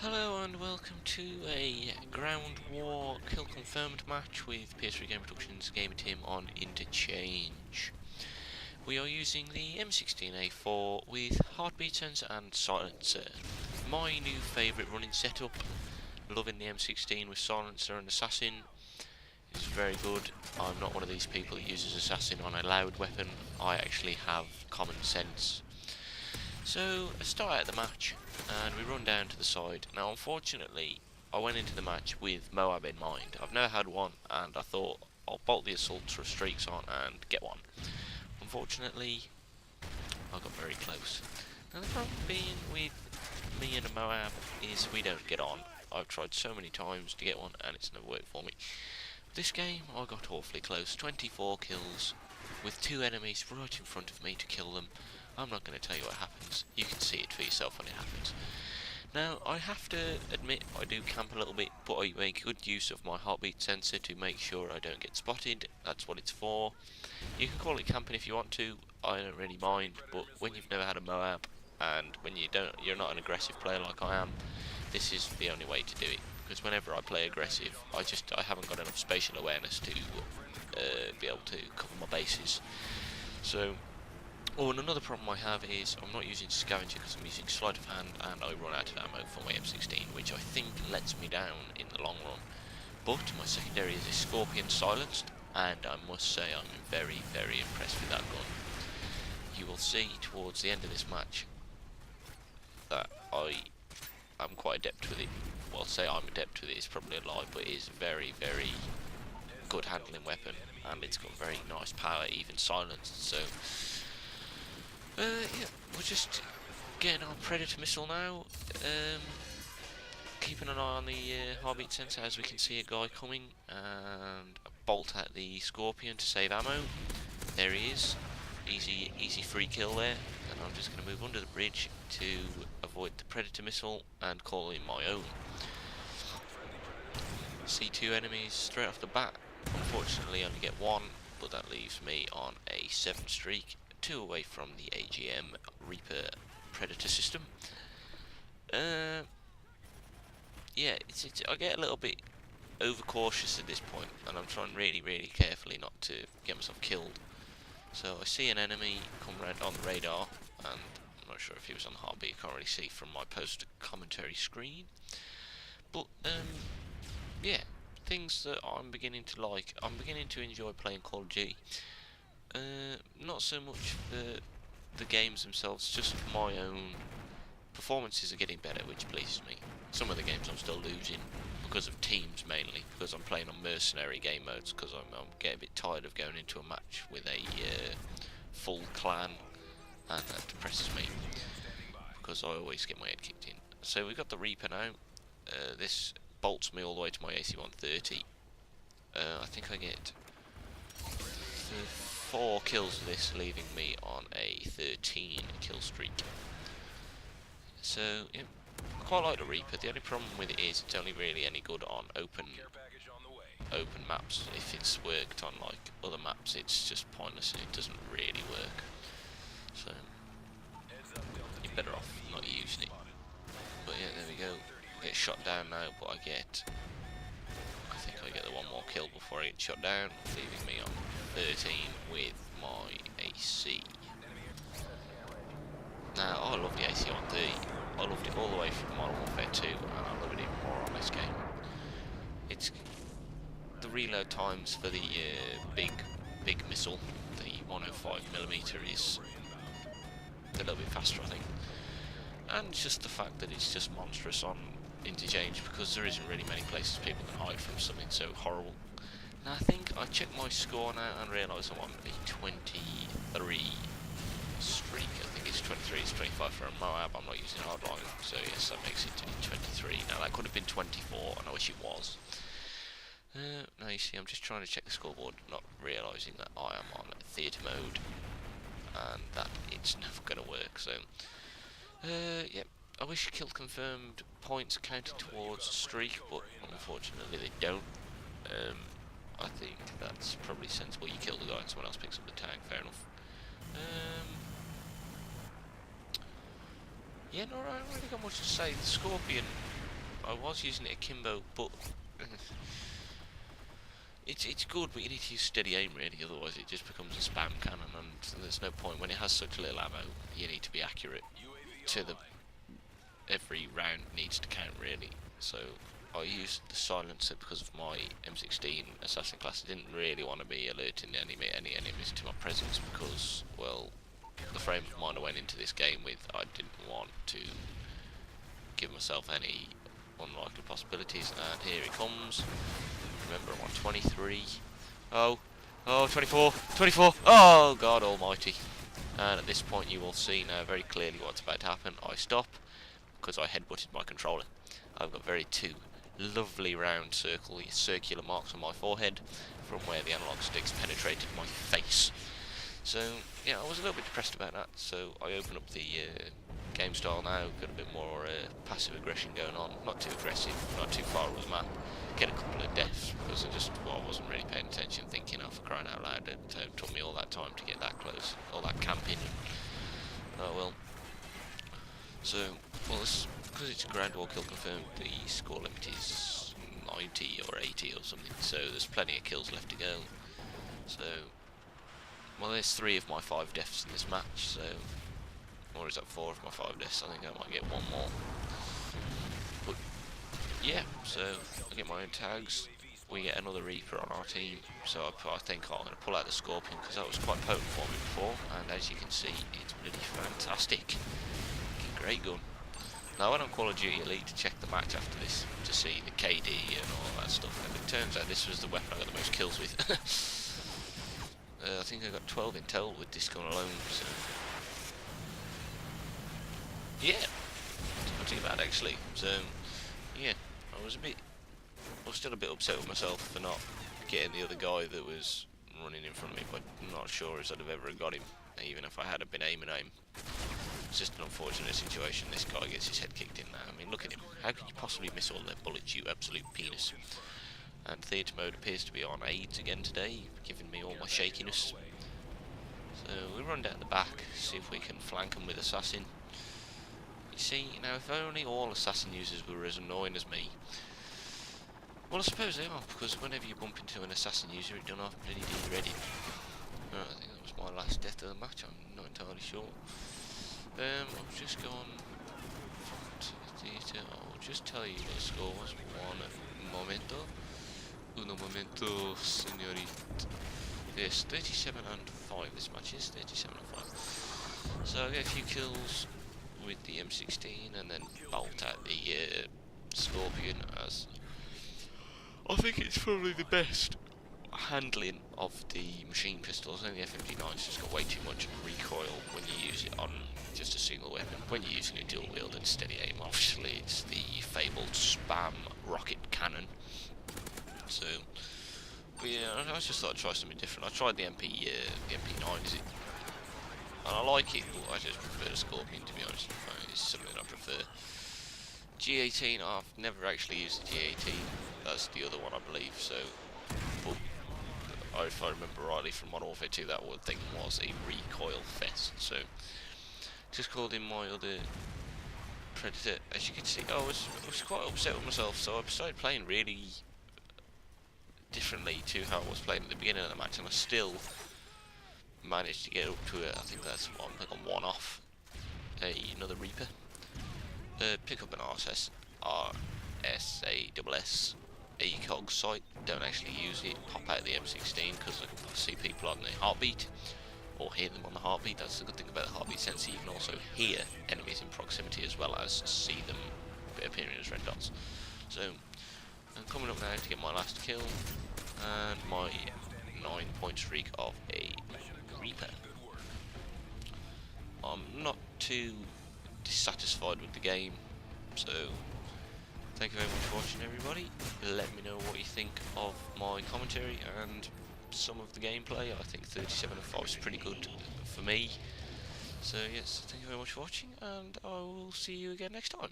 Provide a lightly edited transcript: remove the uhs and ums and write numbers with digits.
Hello and welcome to a Ground War Kill Confirmed match with PS3 Game Productions Gamer Team on Interchange. We are using the M16A4 with heartbeat sensor and silencer. My new favourite running setup. Loving the M16 with silencer and assassin. It's very good. I'm not one of these people that uses assassin on a loud weapon. I actually have common sense. So I start out the match and we run down to the side. Now unfortunately I went into the match with Moab in mind. I've never had one and I thought I'll bolt the assault streaks on and get one. Unfortunately I got very close. Now the problem being with me and a Moab is we don't get on. I've tried so many times to get one and it's never worked for me. This game I got awfully close, 24 kills with two enemies right in front of me to kill them. I'm not going to tell you what happens, you can see it for yourself when it happens. Now, I have to admit I do camp a little bit, but I make good use of my heartbeat sensor to make sure I don't get spotted. That's what it's for. You can call it camping if you want to, I don't really mind, but when you've never had a Moab, and when you're not an aggressive player like I am, this is the only way to do it. Because whenever I play aggressive, I haven't got enough spatial awareness to be able to cover my bases. So, and another problem I have is I'm not using scavenger because I'm using sleight of hand and I run out of ammo for my M16, which I think lets me down in the long run. But my secondary is a Skorpion Silenced, and I must say I'm very, very impressed with that gun. You will see towards the end of this match that I'm quite adept with it. Well, say I'm adept with it is probably a lie, but it is a very, very good handling weapon, and it's got very nice power, even silenced. So yeah, we're just getting our Predator missile now, keeping an eye on the heartbeat sensor as we can see a guy coming, and a bolt at the Skorpion to save ammo. There he is, easy free kill there, and I'm just going to move under the bridge to avoid the Predator missile and call in my own. See two enemies straight off the bat, unfortunately only get one, but that leaves me on a 7 streak. 2 away from the AGM Reaper Predator system. Yeah, I get a little bit overcautious at this point, and I'm trying really carefully not to get myself killed. So I see an enemy come round on the radar, and I'm not sure if he was on the heartbeat, I can't really see from my post commentary screen. But yeah, things that I'm beginning to like. I'm beginning to enjoy playing Call of Duty. Not so much the games themselves, just my own performances are getting better, which pleases me. Some of the games I'm still losing because of teams mainly, because I'm playing on mercenary game modes, because I'm getting a bit tired of going into a match with a full clan, and that depresses me, because I always get my head kicked in. So we've got the Reaper now. This bolts me all the way to my AC 130. I think I get 4 kills of this, leaving me on a 13 kill streak. So yeah, I quite like the Reaper. The only problem with it is it's only really any good on open maps. If it's worked on like other maps, it's just pointless and it doesn't really work. So you're better off not using it. But yeah, there we go. I get shot down now, but I think I get the one more kill before I get shot down, leaving me on 13 with my AC. Now, I love the AC 130. I loved it all the way from Modern Warfare 2, and I love it even more on this game. It's the reload times for the big missile, the 105mm, is a little bit faster, I think. And just the fact that it's just monstrous on Interchange, because there isn't really many places people can hide from something so horrible. Now I think I checked my score now and realised I'm on a 23 streak. I think it's 23, it's 25 for a Moab. I'm not using hardline, so yes, that makes it 23. Now that could have been 24, and I wish it was. Now you see, I'm just trying to check the scoreboard, not realising that I am on theatre mode, and that it's never going to work. So, yep. I wish kill confirmed points counted towards a streak, but unfortunately they don't. I think that's probably sensible. You kill the guy and someone else picks up the tag, fair enough. Yeah, no, I haven't really got much to say. The Skorpion I was using it akimbo, but it's good, but you need to use steady aim really, otherwise it just becomes a spam cannon, and there's no point when it has such little ammo. You need to be accurate to the every round needs to count really. So I used the silencer because of my M16 assassin class. I didn't really want to be alerting any enemies to my presence because, well, the frame of mind I went into this game with, I didn't want to give myself any unlikely possibilities, and here it comes. Remember, I'm on 23. Oh, 24, 24. Oh, God almighty. And at this point you will see now very clearly what's about to happen. I stop because I headbutted my controller. I've got two lovely round circular marks on my forehead from where the analog sticks penetrated my face. So yeah, I was a little bit depressed about that, so I open up the game style now, got a bit more passive aggression going on, not too aggressive, not too far over the map, get a couple of deaths because I wasn't really paying attention, thinking, oh, for crying out loud, it took me all that time to get that close, all that camping, oh well. So, well, because it's a ground war kill confirmed, the score limit is 90 or 80 or something, so there's plenty of kills left to go. So, well, there's 3 of my 5 deaths in this match, so, or is that 4 of my 5 deaths? I think I might get 1 more. But yeah, so I get my own tags. We get another Reaper on our team, so I think I'm going to pull out the Skorpion because that was quite potent for me before, and as you can see, it's bloody fantastic. Great gun. Now I went on Call of Duty Elite to check the match after this to see the KD and all that stuff, and it turns out this was the weapon I got the most kills with. I think I got 12 in total with this gun alone, so yeah, not too bad actually. So yeah, I was still a bit upset with myself for not getting the other guy that was running in front of me, but I'm not sure if I'd have ever got him, even if I had been aim. It's just an unfortunate situation. This guy gets his head kicked in now. I mean, look at him. How could you possibly miss all their bullets, you absolute penis? And theatre mode appears to be on AIDS again today, giving me all my shakiness. So we run down the back, see if we can flank them with assassin. You see, now if only all assassin users were as annoying as me. Well, I suppose they are, because whenever you bump into an assassin user, it don't have bloody ready. I think that was my last death of the match. I'm not entirely sure. I'll just go on to the theatre. I'll just tell you what the score was. Uno momento, señorita. Yes, 37 and 5 this match is, 37 and 5. So I get a few kills with the M16 and then bolt out the Skorpion, as I think it's probably the best handling of the machine pistols. And the FMG9's just got way too much recoil when you use it on just a single weapon. When you're using a dual wield and steady aim, obviously it's the fabled spam rocket cannon. So, but yeah, I just thought I'd try something different. I tried the MP9, is it? And I like it, but I just prefer the Skorpion, to be honest. It's something I prefer. G18, I've never actually used the G18. That's the other one, I believe. So, but if I remember rightly from Modern Warfare 2, that thing was a recoil fest. So, just called in my other Predator. As you can see, I was quite upset with myself, so I started playing really differently to how I was playing at the beginning of the match, and I still managed to get up to it. I think that's one. I think I'm one off another Reaper. Pick up an RSS ACOG sight. Don't actually use it. Pop out the M16 because I can see people on the heartbeat, or hear them on the heartbeat. That's the good thing about the heartbeat sensor. You can also hear enemies in proximity as well as see them appearing as red dots. So I'm coming up now to get my last kill and my 9-point streak of a Reaper. I'm not too dissatisfied with the game, so thank you very much for watching, everybody. Let me know what you think of my commentary and some of the gameplay. I think 37 and 5 is pretty good for me. So yes, thank you very much for watching, and I will see you again next time.